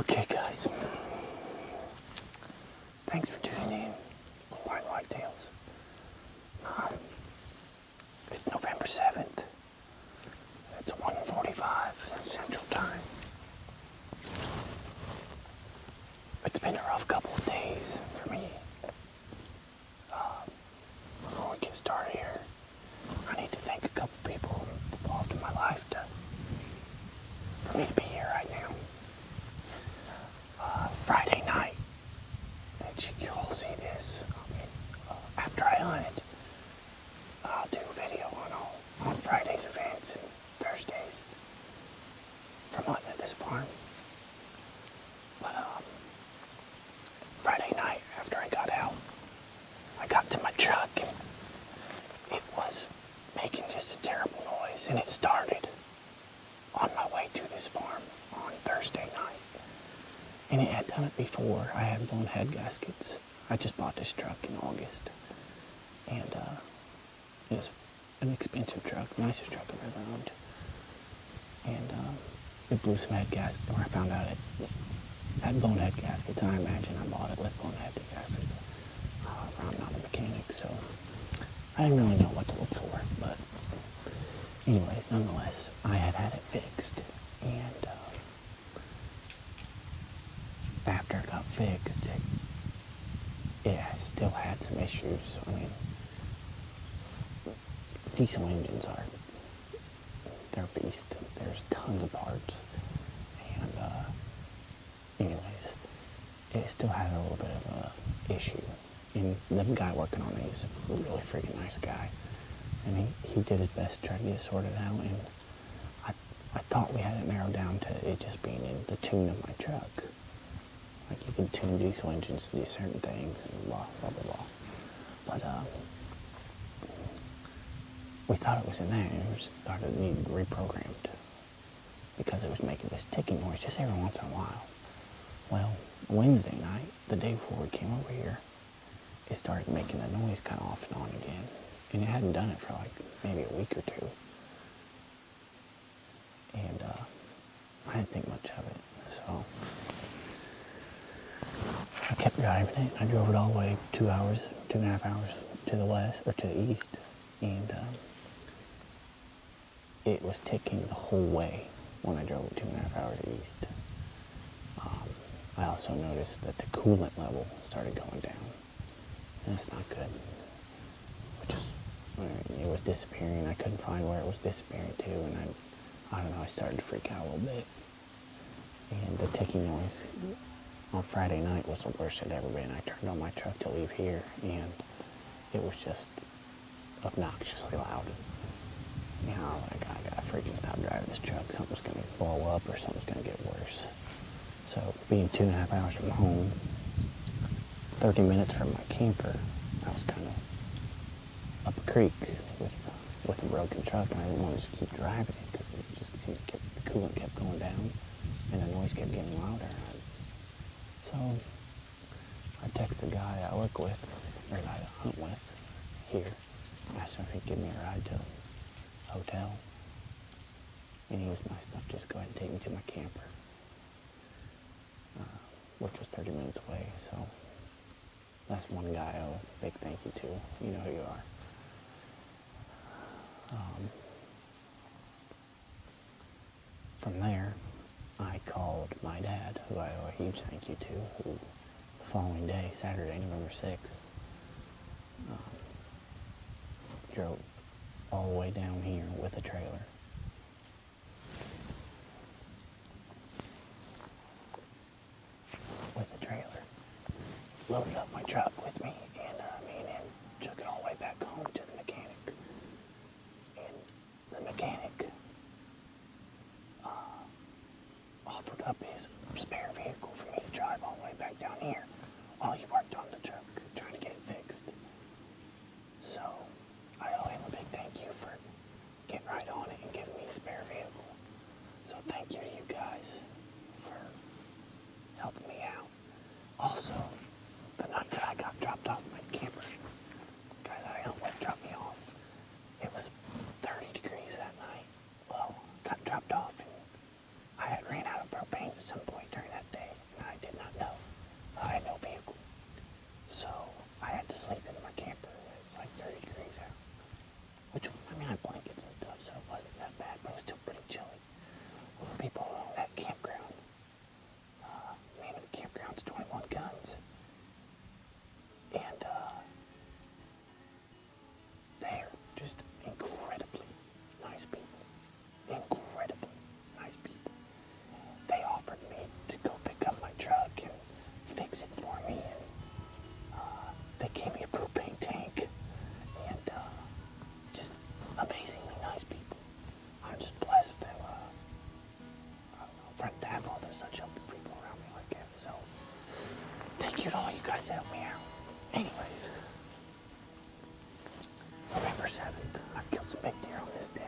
Okay, guys. Thanks for tuning in with Blind Whitetails. It's November 7th. It's 1:45 Central Time. It's been a rough couple of days for me. Before we get started here, I need to thank a couple people involved in my life for me to be here right now. Friday night, and you all see this. After I hunted, I'll do a video on Friday's events and Thursdays from hunting at this farm. But Friday night, after I got out, I got to my truck and it was making just a terrible noise, and it started on my way to this farm on Thursday night. And it had done it before. I had blown head gaskets. I just bought this truck in August, and it was an expensive truck, nicest truck I've ever owned. And it blew some head gaskets, or I found out it had blown head gaskets, and I imagine I bought it with blown head gaskets. I'm not a mechanic, so I didn't really know what to look for. But anyways, nonetheless, I had it fixed, and after it got fixed, it still had some issues. I mean, diesel engines they're a beast. There's tons of parts, and anyways, it still had a little bit of a issue. And the guy working on it is a really freaking nice guy, and he did his best to try to get it sorted out. And I thought we had it narrowed down to it just being in the tune of my truck. Like, you can tune diesel engines to do certain things and blah, blah, blah, blah. But we thought it was in there, and it just started needing reprogrammed because it was making this ticking noise just every once in a while. Well, Wednesday night, the day before we came over here, it started making the noise kind of off and on again. And it hadn't done it for like maybe a week or two. And I didn't think much of it, so I kept driving it. I drove it all the way 2.5 hours to the west, or to the east, and it was ticking the whole way when I drove it 2.5 hours east. I also noticed that the coolant level started going down, and it's not good. It was disappearing. I couldn't find where it was disappearing to, and I don't know, I started to freak out a little bit. And the ticking noise on Friday night was the worst it had ever been. I turned on my truck to leave here, and it was just obnoxiously loud. You know, like, I gotta freaking stop driving this truck. Something's gonna blow up, or something's gonna get worse. So, being 2.5 hours from home, 30 minutes from my camper, I was kind of up a creek with a broken truck, and I didn't want to just keep driving it because it just seemed the coolant kept going down, and the noise kept getting louder. So I texted the guy I work with, or I hunt with here, asked him if he'd give me a ride to the hotel, and he was nice enough to just go ahead and take me to my camper, which was 30 minutes away. So that's one guy I owe a big thank you to. You know who you are. From there, I called my dad, who I owe a huge thank you to, who the following day, Saturday, November 6th, drove all the way down here with a trailer. Loaded up my truck with me, and me and him took it all the way back home to the mechanic. And the mechanic offered up his spare vehicle for me to drive all the way back down here while he worked on the truck, trying to get it fixed. So I owe him a big thank you for getting right on it and giving me a spare vehicle. So thank you to you guys for helping me out. Also, the night that I got dropped off my camper, the guy that I helped with dropped me off, it was 30 degrees that night. Well, got dropped off, and I had ran out of propane at some point during that day. it for me, and they gave me a propane tank, and just amazingly nice people. I'm just blessed to, to have all those such helpful people around me like that. So, thank you to all you guys that helped me out. Anyways, November 7th, I killed some big deer on this day.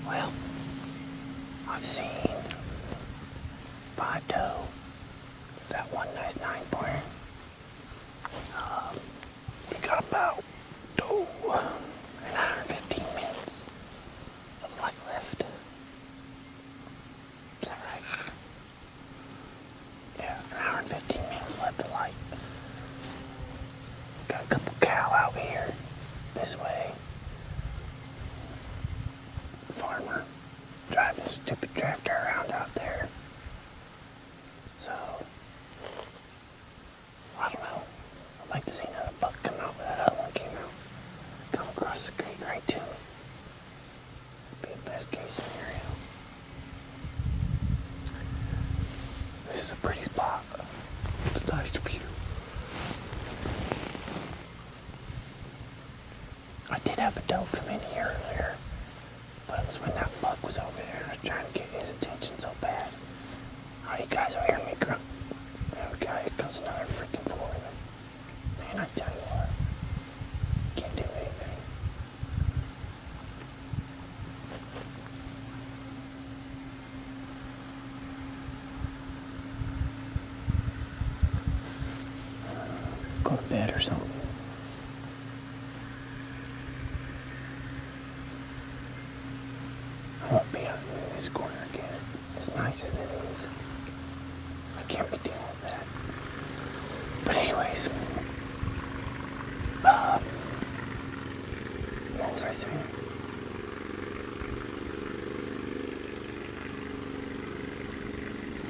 Well, I've seen 5 doe, that one nice 9-pointer. We got about an hour and 15 minutes of light left. Is that right? Yeah, an hour and 15 minutes left of light. Got a couple cow out here this way. Farmer driving his stupid tractor around out there. So, I don't know. I'd like to see another buck come out, but that other one came out. Come across the creek right to me. Be a best case scenario. This is a pretty spot. It's a nice view. I did have a doe come in here earlier, but it was when that buck was over there and I was trying to get his attention so bad. Oh, you guys will hear me grunt. There we go, here comes another freaking four-wheeler. Man, I tell you what, can't do anything. Go to bed or something. I won't be out in this corner again, as nice as it is. I can't be dealing with that. But anyways, what was I saying?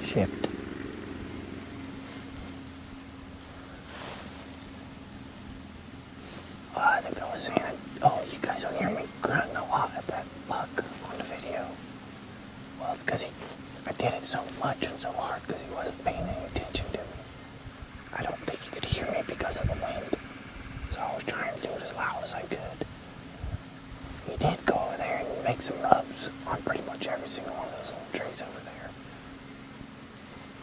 Shipped. I think I was saying, you guys will hear me grunting a lot at that buck on the video. Well, it's because I did it so much and so hard because he wasn't paying any attention to me. I don't think he could hear me because of the wind. So I was trying to do it as loud as I could. He did go over there and make some rubs on pretty much every single one of those little trees over there.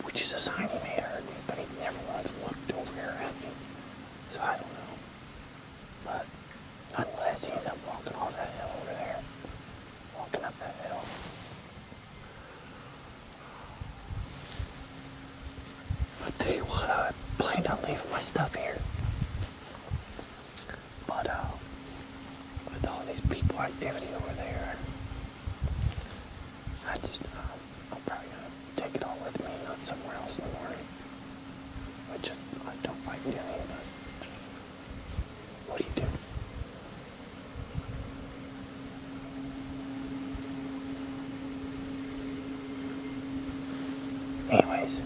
Which is a sign he may have heard me, but he never once looked over here at me. So I don't know. But nonetheless, he ended up walking all that hill over there. Walking up that hill. I'll tell you what, I planned on leaving my stuff here. But, with all these people activity over there, I'm probably gonna take it Anyways,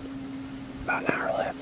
about an hour left.